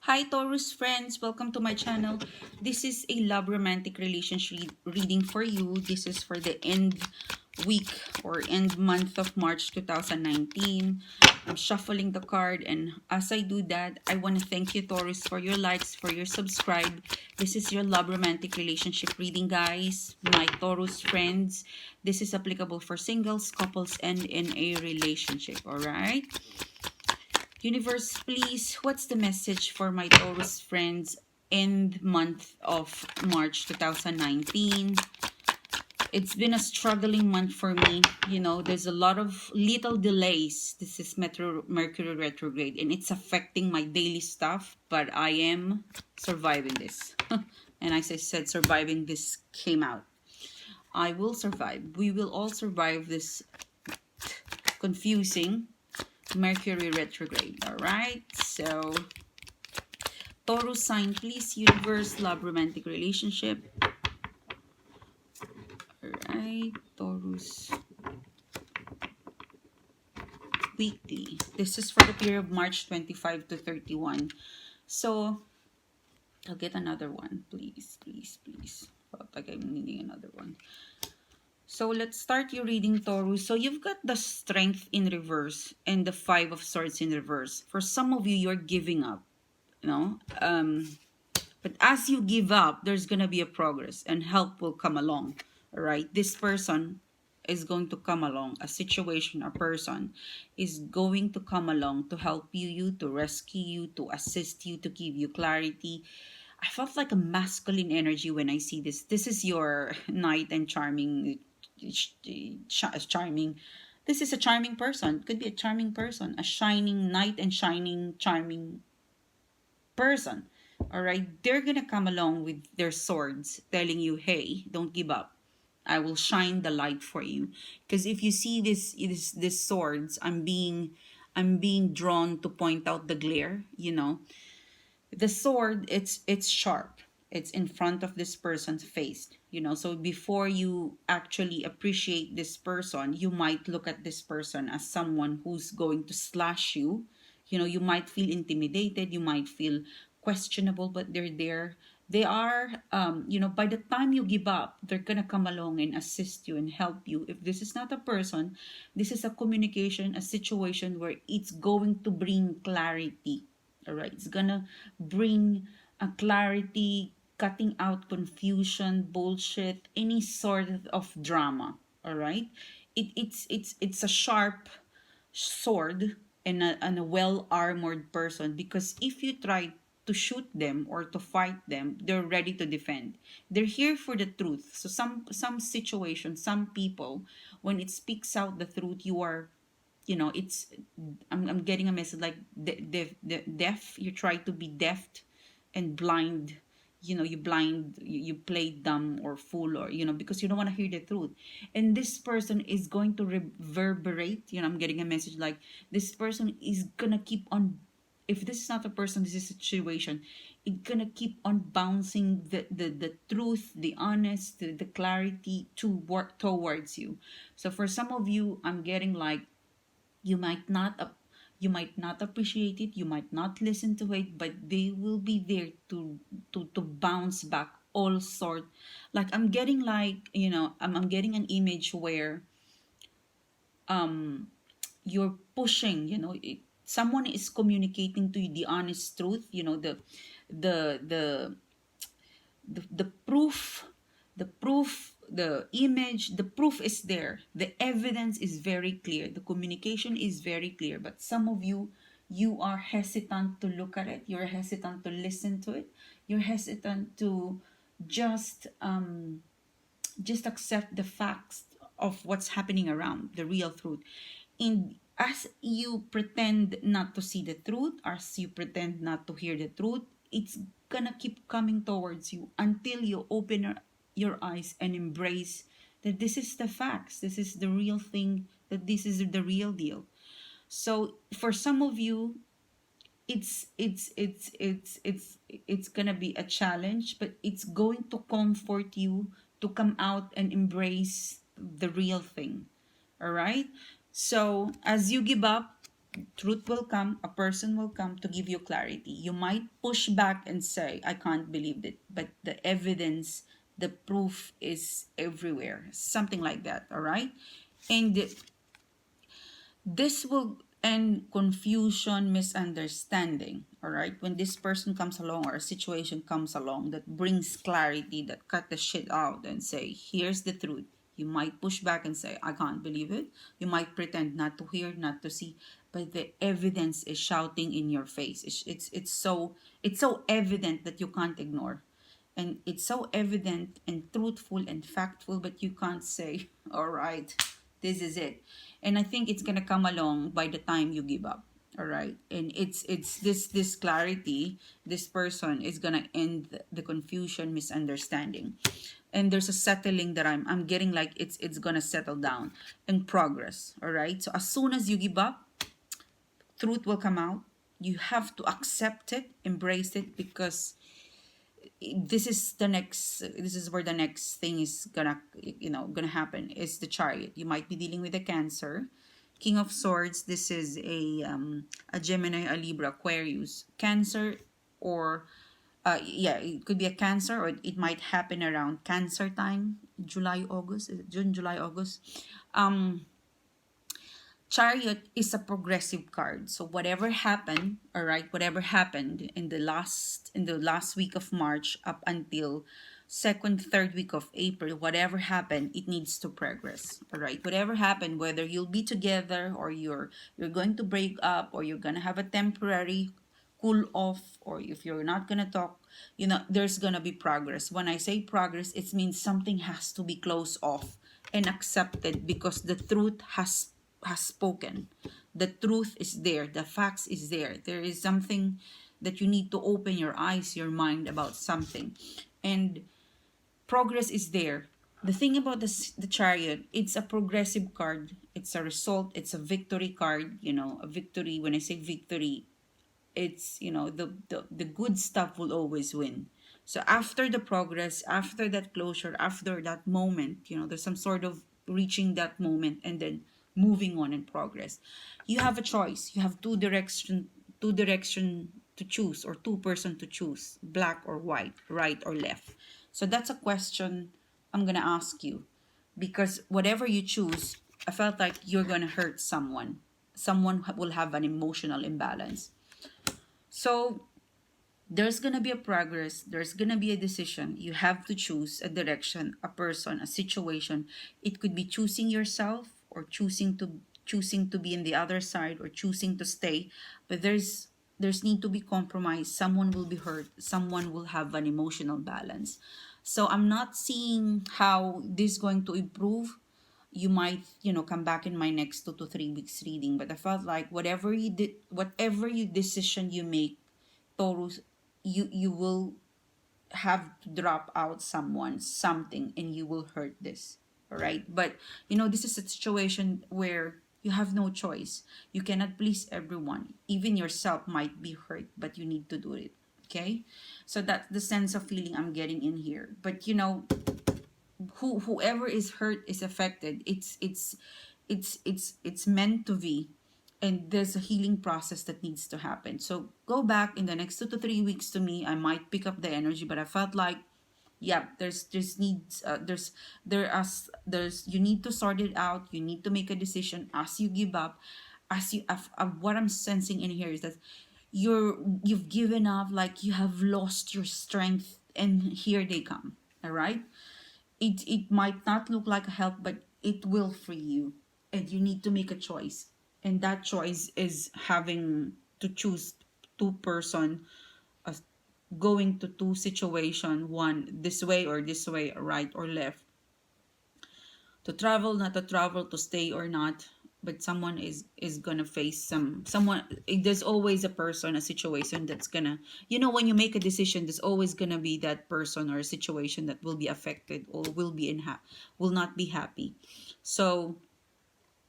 Hi Taurus friends, welcome to my channel. This is a love romantic relationship reading for you. This is for the end week or end month of March 2019. I'm shuffling the card, and as I do that, I want to thank you Taurus for your likes, for your subscribe. This is your love romantic relationship reading, guys. My Taurus friends, this is applicable for singles, couples, and in a relationship, all right? Universe, please, what's the message for my Taurus friends in the month of March 2019? It's been a struggling month for me. You know, there's a lot of little delays. This is Mercury retrograde, and it's affecting my daily stuff, but I am surviving this. And as I said, surviving this came out. I will survive. We will all survive this confusing Mercury retrograde. All right, so Taurus sign, please. Universe, love, romantic relationship. All right, Taurus weekly. This is for the period of March 25 to 31. So I'll get another one, please, please, please. Felt like I'm needing another one. So let's start your reading, Taurus. So you've got the Strength in reverse and the Five of Swords in reverse. For some of you, you're giving up, you know. But as you give up, there's gonna be a progress and help will come along. All right, this person is going to come along. A situation, a person is going to come along to help you, to rescue you, to assist you, to give you clarity. I felt like a masculine energy when I see this. This is your knight and charming. This is a charming person. Could be a charming person, a shining knight and shining charming person. All right, they're gonna come along with their swords, telling you, "Hey, don't give up. I will shine the light for you." Because if you see this swords, I'm being drawn to point out the glare. You know, the sword, it's sharp. It's in front of this person's face. You know, so before you actually appreciate this person, you might look at this person as someone who's going to slash you. You know, you might feel intimidated, you might feel questionable, but they're there. They are, you know, by the time you give up, they're gonna come along and assist you and help you. If this is not a person, this is a communication, a situation where it's going to bring clarity. All right, it's gonna bring a clarity, cutting out confusion, bullshit, any sort of drama. All right, it's a sharp sword and a well armored person, because if you try to shoot them or to fight them, they're ready to defend. They're here for the truth. So some situations, some people, when it speaks out the truth, you are, you know, it's, I'm getting a message like deaf. You try to be deaf and blind. You know, you blind, you play dumb or fool, or, you know, because you don't want to hear the truth. And this person is going to reverberate. You know, I'm getting a message like this person is gonna keep on, if this is not a person, this is a situation, it's gonna keep on bouncing the truth, the honest, the clarity to work towards you. So for some of you, I'm getting like, you might not you might not appreciate it, you might not listen to it, but they will be there to bounce back all sort. Like I'm getting like, you know, I'm getting an image where um you're pushing, you know, someone is communicating to you the honest truth, you know, the the the proof, the image, the proof is there, the evidence is very clear, the communication is very clear. But some of you, you are hesitant to look at it, you're hesitant to listen to it, you're hesitant to just just accept the facts of what's happening around, the real truth. And as you pretend not to see the truth, as you pretend not to hear the truth, it's gonna keep coming towards you until you open your eyes and embrace that this is the facts, this is the real thing, that this is the real deal. So for some of you, it's gonna be a challenge, but it's going to comfort you to come out and embrace the real thing. All right, so as you give up, Truth will come, a person will come to give you clarity. You might push back and say, I can't believe it, but the evidence, the proof is everywhere. Something like that, all right? And this will end confusion, misunderstanding, all right? When this person comes along or a situation comes along that brings clarity, that cut the shit out and say, here's the truth. You might push back and say, I can't believe it. You might pretend not to hear, not to see, but the evidence is shouting in your face. It's so evident that you can't ignore, and it's so evident and truthful and factful, but you can't say, all right, this is it. And I think it's gonna come along by the time you give up. All right, and it's this clarity. This person is gonna end the confusion, misunderstanding, and there's a settling that I'm getting, like it's gonna settle down and progress. All right, so as soon as you give up, truth will come out. You have to accept it, embrace it, because this is where the next thing is gonna happen, is the Chariot. You might be dealing with a Cancer. King of Swords, this is a Gemini, a Libra, Aquarius, Cancer, or yeah, it could be a Cancer, or it might happen around Cancer time, July, August. Is it June, July, August? Chariot is a progressive card. So whatever happened, all right, whatever happened in the last week of March up until second, third week of April, whatever happened, it needs to progress. All right. Whatever happened, whether you'll be together or you're going to break up, or you're gonna have a temporary cool off, or if you're not gonna talk, there's gonna be progress. When I say progress, it means something has to be closed off and accepted, because the truth has spoken. The truth is there. The facts is there. There is something that you need to open your eyes, your mind about something, and progress is there. The thing about the Chariot, it's a progressive card. It's a result. It's a victory card. A victory. When I say victory, it's the good stuff will always win. So after the progress, after that closure, after that moment, there's some sort of reaching that moment, and then moving on in progress. You have a choice. You have two direction to choose, or two-person to choose, black or white, right or left. So that's a question I'm gonna ask you, because whatever you choose, I felt like you're gonna hurt someone. Someone will have an emotional imbalance. So there's gonna be a progress, there's gonna be a decision. You have to choose a direction, a person, a situation. It could be choosing yourself, or choosing to be in the other side, or choosing to stay. But there's need to be compromise. Someone will be hurt, someone will have an emotional balance. So I'm not seeing how this is going to improve. You might come back in my next 2 to 3 weeks reading, but I felt like whatever decision you make, Taurus, you will have to drop out someone, something, and you will hurt this. All right, but this is a situation where you have no choice. You cannot please everyone. Even yourself might be hurt, but you need to do it. Okay, so that's the sense of feeling I'm getting in here. But whoever is hurt is affected. It's meant to be, and there's a healing process that needs to happen. So go back in the next 2 to 3 weeks to me. I might pick up the energy, but I felt like, yeah, there's needs there's you need to sort it out. You need to make a decision as you give up. What I'm sensing in here is that you've given up, like you have lost your strength, and here they come. All right, it might not look like a help, but it will free you, and you need to make a choice. And that choice is having to choose two-person, uh, going to two situation, one this way or this way, right or left, to travel, not to travel, to stay or not. But someone is gonna face someone. There's always a person, a situation that's gonna, when you make a decision, there's always gonna be that person or a situation that will be affected, or will not be happy. So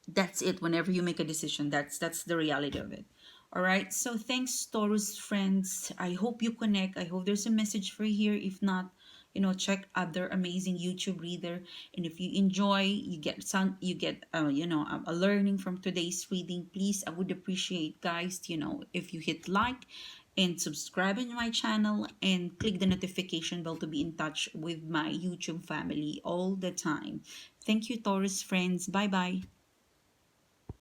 that's it. Whenever you make a decision, that's the reality of it. All right, so thanks, Taurus friends. I hope you connect. I hope there's a message for you here. If not, check other amazing YouTube reader. And if you enjoy, you get a learning from today's reading, please, I would appreciate, guys, if you hit like and subscribe in my channel and click the notification bell to be in touch with my YouTube family all the time. Thank you, Taurus friends. Bye bye.